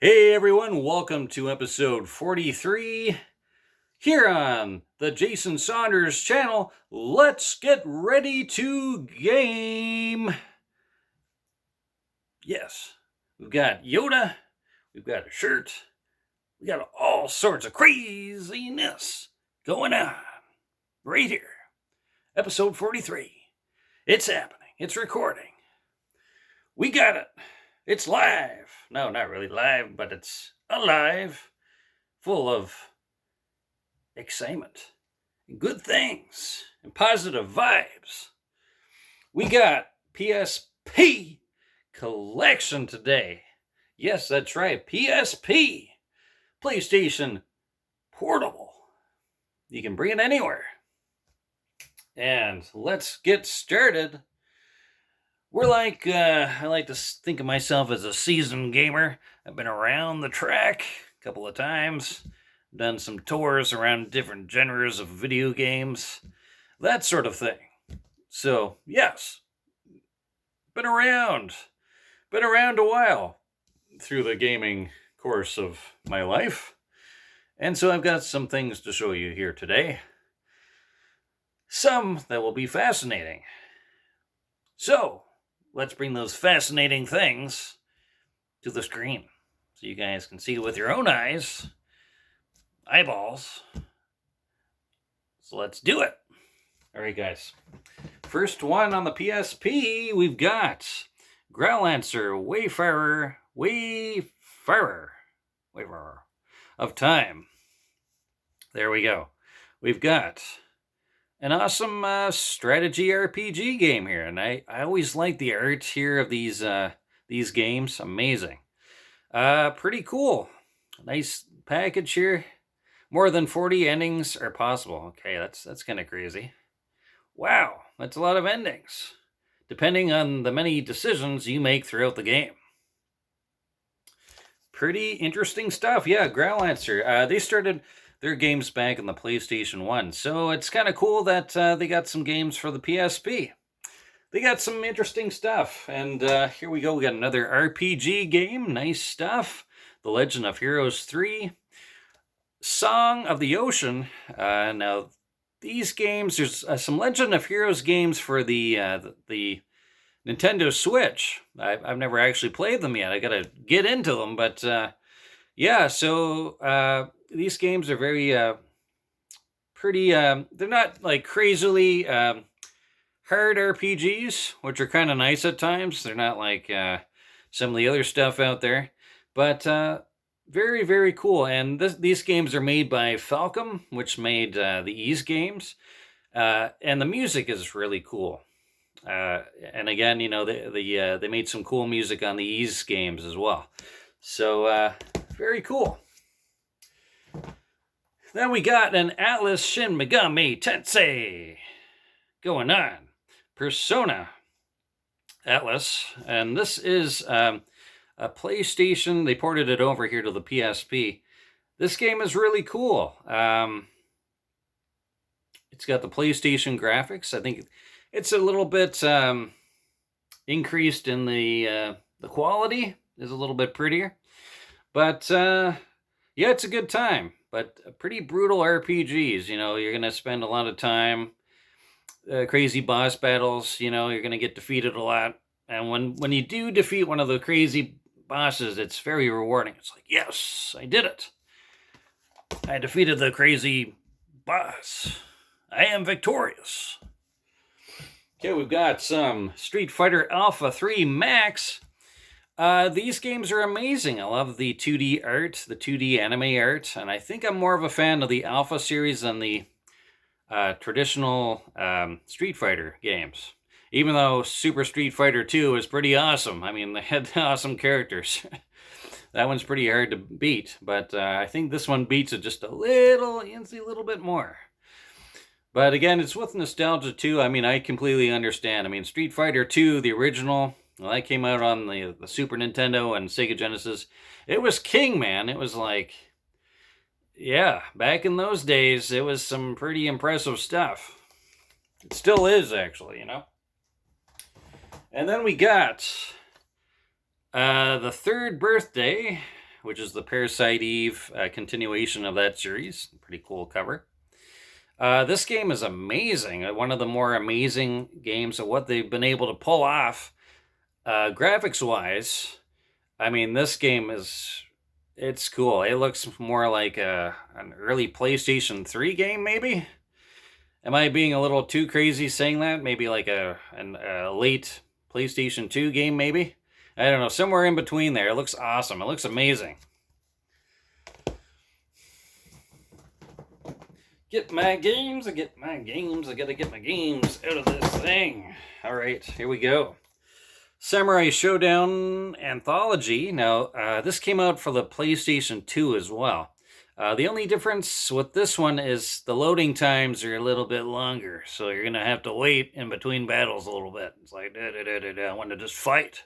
Hey everyone, welcome to episode 43 here on the Jason Saunders channel. Let's get ready to game. Yes, we've got Yoda, we've got a shirt, we got all sorts of craziness going on right here. Episode 43. It's happening, it's recording. We got it. It's live. No, not really live, but it's alive, full of excitement, and good things, and positive vibes. We got PSP collection today. Yes, that's right, PSP, PlayStation Portable. You can bring it anywhere. And let's get started. I like to think of myself as a seasoned gamer. I've been around the track a couple of times, done some tours around different genres of video games, that sort of thing. So, yes, been around a while through the gaming course of my life. And so I've got some things to show you here today. Some that will be fascinating. So, let's bring those fascinating things to the screen so you guys can see with your own eyeballs. So let's do it. All right, guys. First one on the PSP, we've got Growlancer Wayfarer of Time. There we go. We've got an awesome strategy RPG game here, and I always like the art here of these games. Amazing. Pretty cool. Nice package here. More than 40 endings are possible. Okay, that's kind of crazy. Wow, that's a lot of endings, depending on the many decisions you make throughout the game. Pretty interesting stuff. Yeah, Growlancer. They started their games back on the PlayStation 1, so it's kind of cool that they got some games for the PSP. They got some interesting stuff, and here we go. We got another RPG game. Nice stuff. The Legend of Heroes 3. Song of the Ocean. Now, these games, there's some Legend of Heroes games for the Nintendo Switch. I've never actually played them yet. I gotta get into them, but yeah, so these games are very pretty, they're not like crazily hard RPGs, which are kind of nice at times. They're not like some of the other stuff out there, but very, very cool. And these games are made by Falcom, which made the Ys games, and the music is really cool. And again, you know, they made some cool music on the Ys games as well. So very cool. Then we got an Atlas Shin Megami Tensei going on. Persona Atlas, and this is a PlayStation. They ported it over here to the PSP. This game is really cool. It's got the PlayStation graphics. I think it's a little bit increased in the quality. Is a little bit prettier, but yeah, it's a good time. But pretty brutal RPGs. You know, you're gonna spend a lot of time. Crazy boss battles, you know, you're going to get defeated a lot. And when you do defeat one of the crazy bosses, it's very rewarding. It's like, yes, I did it. I defeated the crazy boss. I am victorious. Okay, we've got some Street Fighter Alpha 3 Max. These games are amazing. I love the 2D art, the 2D anime art, and I think I'm more of a fan of the Alpha series than the traditional Street Fighter games. Even though Super Street Fighter 2 is pretty awesome. I mean, they had awesome characters. That one's pretty hard to beat, but I think this one beats it just a little bit more. But again, it's with nostalgia too. I mean, I completely understand. I mean, Street Fighter 2, the original, well, that came out on the Super Nintendo and Sega Genesis. It was king, man. It was like, yeah, back in those days, it was some pretty impressive stuff. It still is, actually, you know. And then we got the third birthday which is the Parasite Eve continuation of that series. Pretty cool cover. This game is amazing. One of the more amazing games of what they've been able to pull off graphics-wise. I mean, this game it's cool. It looks more like an early PlayStation 3 game, maybe? Am I being a little too crazy saying that? Maybe like a late PlayStation 2 game, maybe? I don't know, somewhere in between there. It looks awesome. It looks amazing. Get my games, I get my games, I gotta get my games out of this thing. All right, here we go. Samurai Showdown Anthology. Now, this came out for the PlayStation 2 as well. The only difference with this one is the loading times are a little bit longer, so you're gonna have to wait in between battles a little bit. It's like, I want to just fight.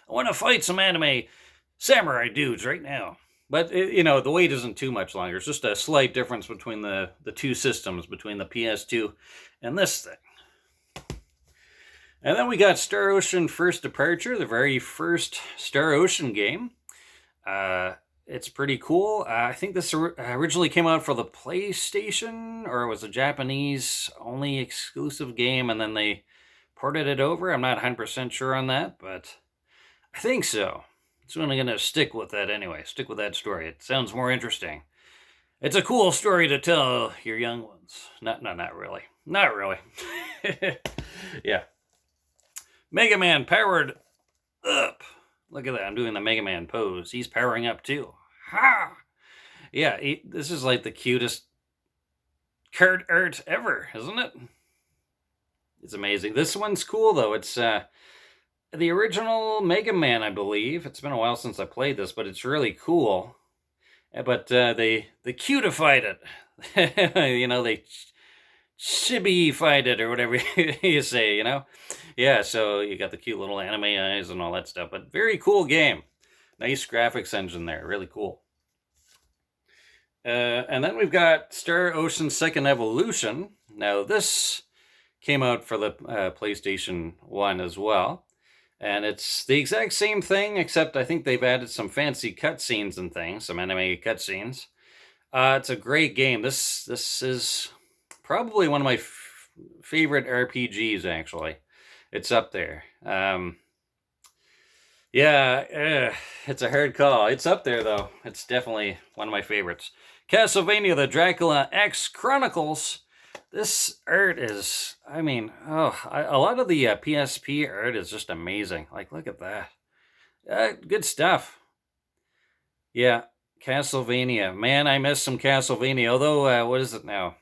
I want to fight some anime samurai dudes right now. But, the wait isn't too much longer. It's just a slight difference between the two systems, between the PS2 and this thing. And then we got Star Ocean First Departure, the very first Star Ocean game. It's pretty cool. I think this originally came out for the PlayStation, or it was a Japanese-only exclusive game, and then they ported it over. I'm not 100% sure on that, but I think so. So I'm going to stick with that anyway. Stick with that story. It sounds more interesting. It's a cool story to tell your young ones. Not really. Not really. Yeah. Mega Man powered up. Look at that. I'm doing the Mega Man pose. He's powering up too. Ha! Yeah, this is like the cutest card art ever, isn't it? It's amazing. This one's cool though. It's the original Mega Man, I believe. It's been a while since I played this, but it's really cool. But they cutified it. They chibi-fied it, or whatever you say, Yeah, so you got the cute little anime eyes and all that stuff. But very cool game. Nice graphics engine there. Really cool. And then we've got Star Ocean Second Evolution. Now, this came out for the PlayStation 1 as well. And it's the exact same thing, except I think they've added some fancy cutscenes and things, some anime cutscenes. It's a great game. This is probably one of my favorite RPGs, actually. It's up there. It's a hard call. It's up there, though. It's definitely one of my favorites. Castlevania, the Dracula X Chronicles. This art is, a lot of the PSP art is just amazing. Like, look at that. Good stuff. Yeah, Castlevania. Man, I miss some Castlevania. Although, what is it now?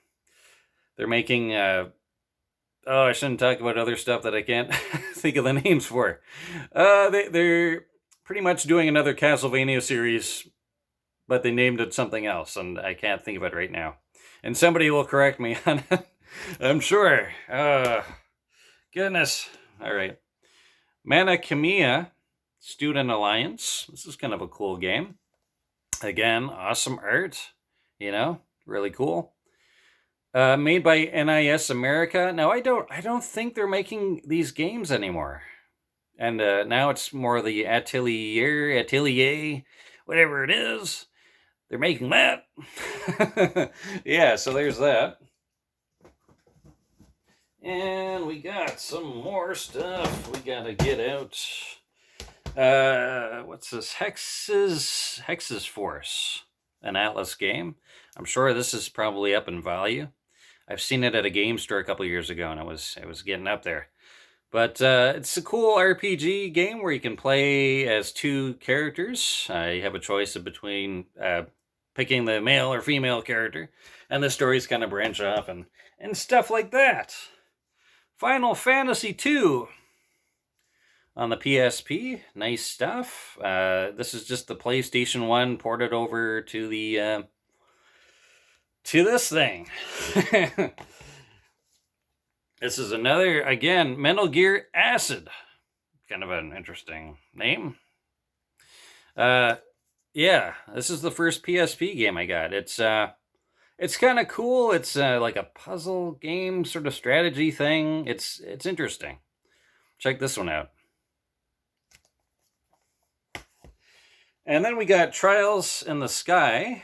They're making, I shouldn't talk about other stuff that I can't think of the names for. They're pretty much doing another Castlevania series, but they named it something else, and I can't think of it right now. And somebody will correct me on it, I'm sure. Goodness. All right. Mana Khemia Student Alliance. This is kind of a cool game. Again, awesome art. Really cool. Made by NIS America. Now, I don't think they're making these games anymore. And now it's more the Atelier, whatever it is. They're making that. Yeah, so there's that. And we got some more stuff we gotta get out. What's this? Hex's Force. An Atlas game. I'm sure this is probably up in value. I've seen it at a game store a couple years ago, and it was getting up there. But it's a cool RPG game where you can play as two characters. You have a choice between picking the male or female character, and the stories kind of branch off and stuff like that. Final Fantasy II on the PSP. Nice stuff. This is just the PlayStation 1 ported over to the to this thing. This is another, again, Metal Gear Acid. Kind of an interesting name. Yeah, this is the first PSP game I got. It's kind of cool. It's like a puzzle game, sort of strategy thing. It's interesting. Check this one out. And then we got Trials in the Sky.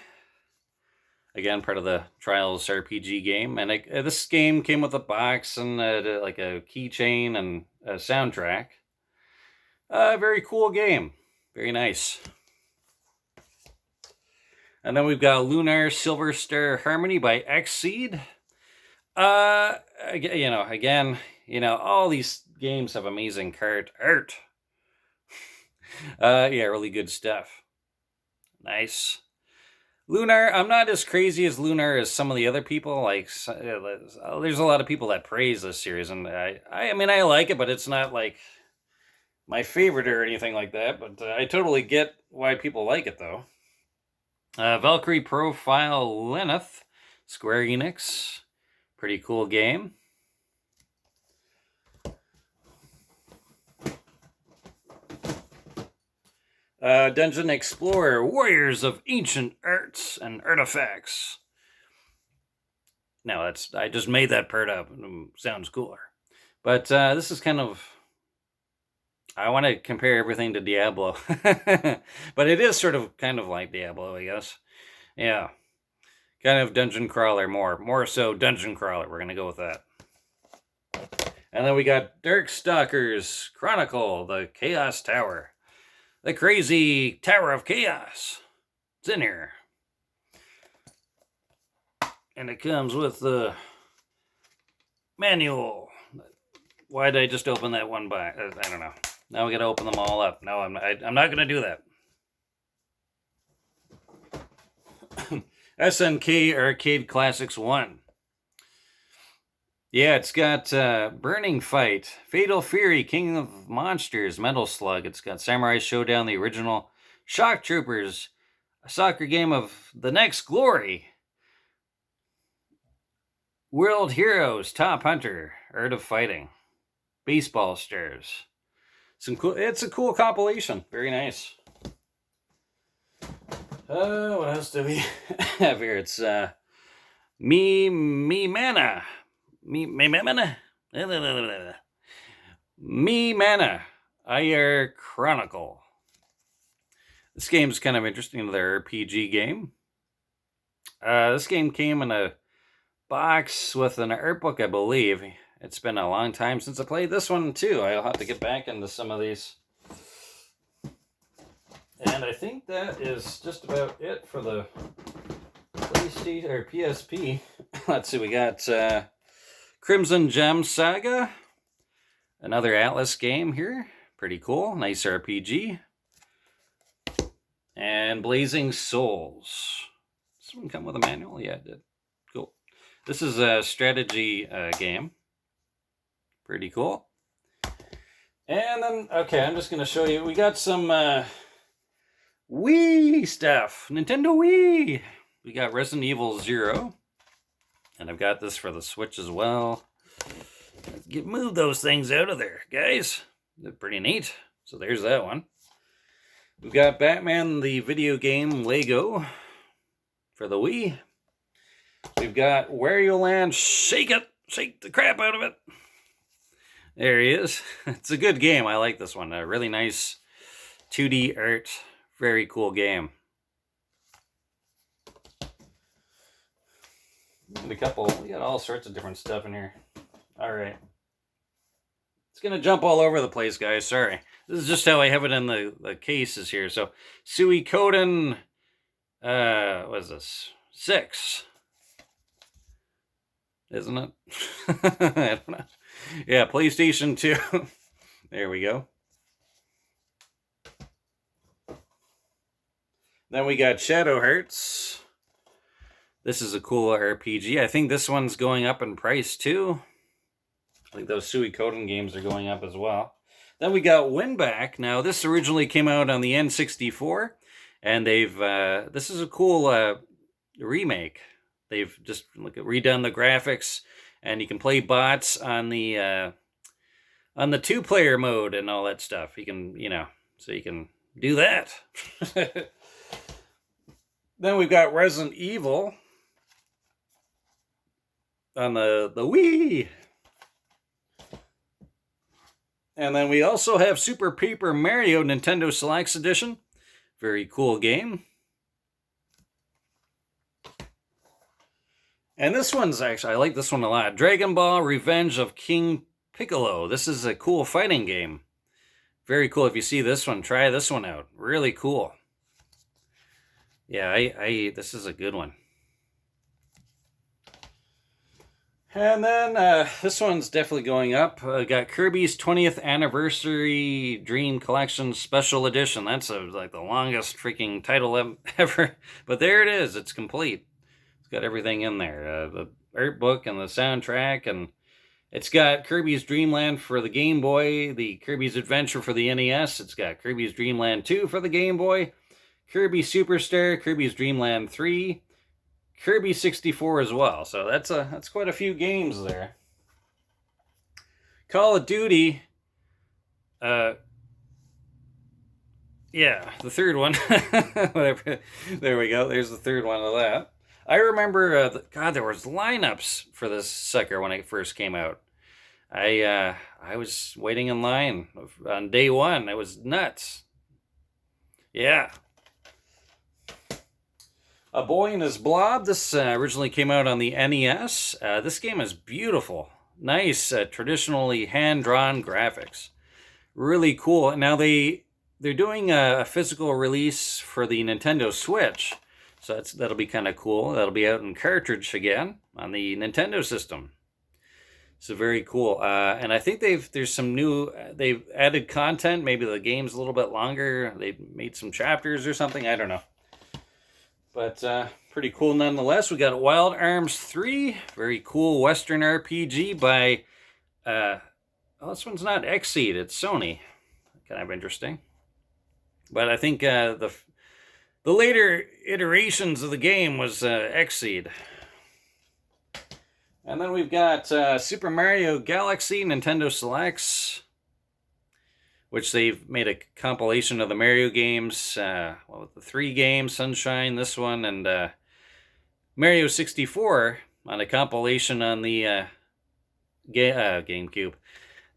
Again, part of the Trials RPG game. And this game came with a box and like a keychain and a soundtrack. Very cool game. Very nice. And then we've got Lunar Silver Star Harmony by Xseed. Again, all these games have amazing card art. Yeah, really good stuff. Nice. Lunar, I'm not as crazy as Lunar as some of the other people. Like, there's a lot of people that praise this series, and I mean, I like it, but it's not like my favorite or anything like that. But I totally get why people like it, though. Valkyrie Profile Lenneth, Square Enix. Pretty cool game. Dungeon Explorer, Warriors of Ancient Arts and Artifacts. Now, I just made that part up. Sounds cooler. But this is kind of... I want to compare everything to Diablo. But it is kind of like Diablo, I guess. Yeah. Kind of dungeon crawler more so dungeon crawler. We're going to go with that. And then we got Darkstalkers Chronicle, the Chaos Tower. The crazy Tower of Chaos. It's in here. And it comes with the manual. Why did I just open that one box? I don't know. Now we got to open them all up. No, I'm not going to do that. SNK Arcade Classics 1. Yeah, it's got Burning Fight, Fatal Fury, King of Monsters, Metal Slug. It's got Samurai Showdown, the original, Shock Troopers, a soccer game of the next glory, World Heroes, Top Hunter, Art of Fighting, Baseball Stars. It's a cool compilation. Very nice. What else do we have here? It's Me Mana. Me Mana, Ayar Chronicle. This game's kind of interesting, the RPG game. This game came in a box with an art book, I believe. It's been a long time since I played this one, too. I'll have to get back into some of these. And I think that is just about it for the PlayStation or PSP. Let's see, we got Crimson Gem Saga, another Atlas game here. Pretty cool, nice RPG. And Blazing Souls. Does this one come with a manual? Yeah, it did. Cool. This is a strategy game. Pretty cool. And then, okay, I'm just going to show you. We got some Wii stuff. Nintendo Wii. We got Resident Evil 0. And I've got this for the Switch as well. Let's move those things out of there, guys. They're pretty neat. So there's that one. We've got Batman the video game Lego for the Wii. We've got Wario Land Shake It. Shake the crap out of it. There he is. It's a good game. I like this one. A really nice 2D art. Very cool game. We got all sorts of different stuff in here. All right. It's going to jump all over the place, guys. Sorry. This is just how I have it in the cases here. So, Suikoden, what is this? 6. Isn't it? I don't know. Yeah, PlayStation 2. There we go. Then we got Shadow Hearts. This is a cool RPG. I think this one's going up in price too. I think those Suikoden games are going up as well. Then we got Winback. Now, this originally came out on the N64, and this is a cool remake. They've just redone the graphics, and you can play bots on the 2-player mode and all that stuff. You can, so you can do that. Then we've got Resident Evil on the Wii. And then we also have Super Paper Mario Nintendo Selects Edition Very cool game. And this one's actually, I like this one a lot. Dragon Ball Revenge of King Piccolo. This is a cool fighting game. Very cool. If you see this one, try this one out. Really cool. Yeah, this is a good one. And then this one's definitely going up. Got Kirby's 20th Anniversary Dream Collection Special Edition. That's like the longest freaking title ever. But there it is. It's complete. It's got everything in there. The art book and the soundtrack. And it's got Kirby's Dream Land for the Game Boy. The Kirby's Adventure for the NES. It's got Kirby's Dream Land 2 for the Game Boy. Kirby Superstar. Kirby's Dream Land 3. Kirby 64 as well, so that's quite a few games there. Call of Duty, yeah, the third one. Whatever. There we go. There's the third one of that. I remember, God, there was lineups for this sucker when it first came out. I was waiting in line on day one. It was nuts. Yeah. A Boy and His Blob. This originally came out on the NES. This game is beautiful. Nice, traditionally hand-drawn graphics. Really cool. Now they're doing a physical release for the Nintendo Switch. So that'll be kind of cool. That'll be out in cartridge again on the Nintendo system. So very cool. And I think they've added content. Maybe the game's a little bit longer. They've made some chapters or something. I don't know. But pretty cool nonetheless. We got Wild Arms 3. Very cool Western RPG by... this one's not Xseed. It's Sony. Kind of interesting. But I think the later iterations of the game was Xseed. And then we've got Super Mario Galaxy Nintendo Selects, which they've made a compilation of the Mario games, the 3 games, Sunshine, this one, and Mario 64 on a compilation on the GameCube.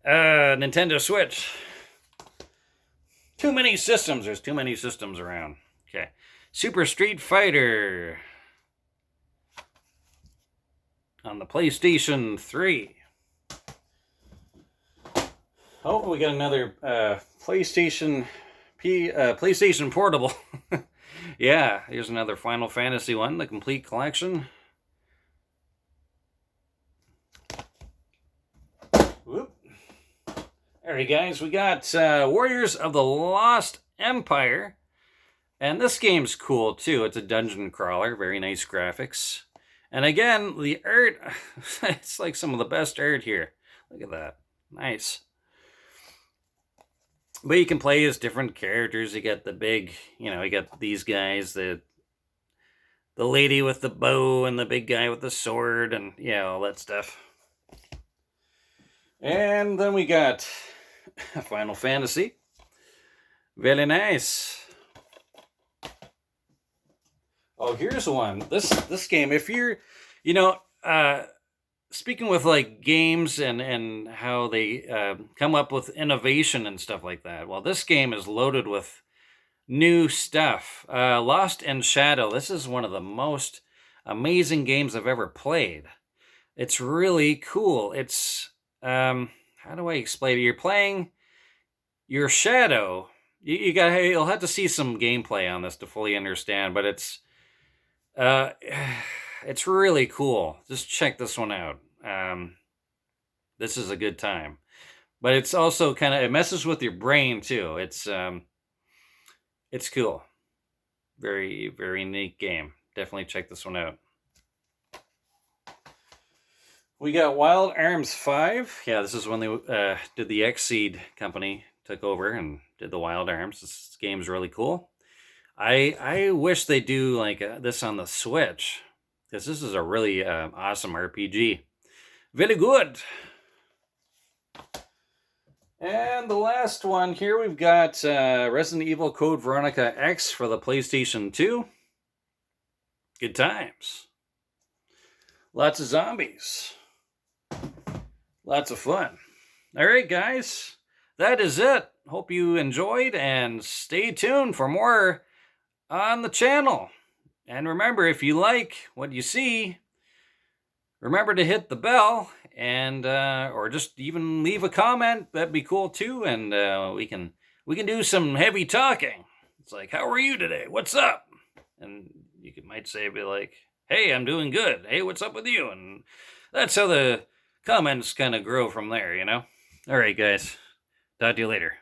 Nintendo Switch. Too many systems. There's too many systems around. Okay. Super Street Fighter on the PlayStation 3. Oh, we got another PlayStation Portable. Yeah, here's another Final Fantasy one, the complete collection. Whoop. Alright guys, we got Warriors of the Lost Empire. And this game's cool too. It's a dungeon crawler, very nice graphics. And again, the art, it's like some of the best art here. Look at that. Nice. But you can play as different characters. You got the big, you got these guys, the lady with the bow and the big guy with the sword and, all that stuff. And then we got Final Fantasy. Very nice. Oh, here's one. This game, if you're, speaking with like games and how they come up with innovation and stuff like that. Well, this game is loaded with new stuff. Lost in Shadow. This is one of the most amazing games I've ever played. It's really cool. It's, how do I explain it? You're playing your shadow. You'll have to see some gameplay on this to fully understand, but it's really cool. Just check this one out. This is a good time. But it's also it messes with your brain too. It's cool. Very, very neat game. Definitely check this one out. We got Wild Arms 5. Yeah, this is when they did the Xseed company, took over and did the Wild Arms. This game's really cool. I wish they do like this on the Switch, because this is a really awesome RPG. Very good. And the last one here, we've got Resident Evil Code Veronica X for the PlayStation 2. Good times. Lots of zombies. Lots of fun. All right, guys. That is it. Hope you enjoyed, and stay tuned for more on the channel. And remember, if you like what you see, remember to hit the bell and or just even leave a comment. That'd be cool too, and we can do some heavy talking. It's like, how are you today? What's up? And you might say, be like, hey, I'm doing good. Hey, what's up with you? And that's how the comments kind of grow from there, you know? All right, guys. Talk to you later.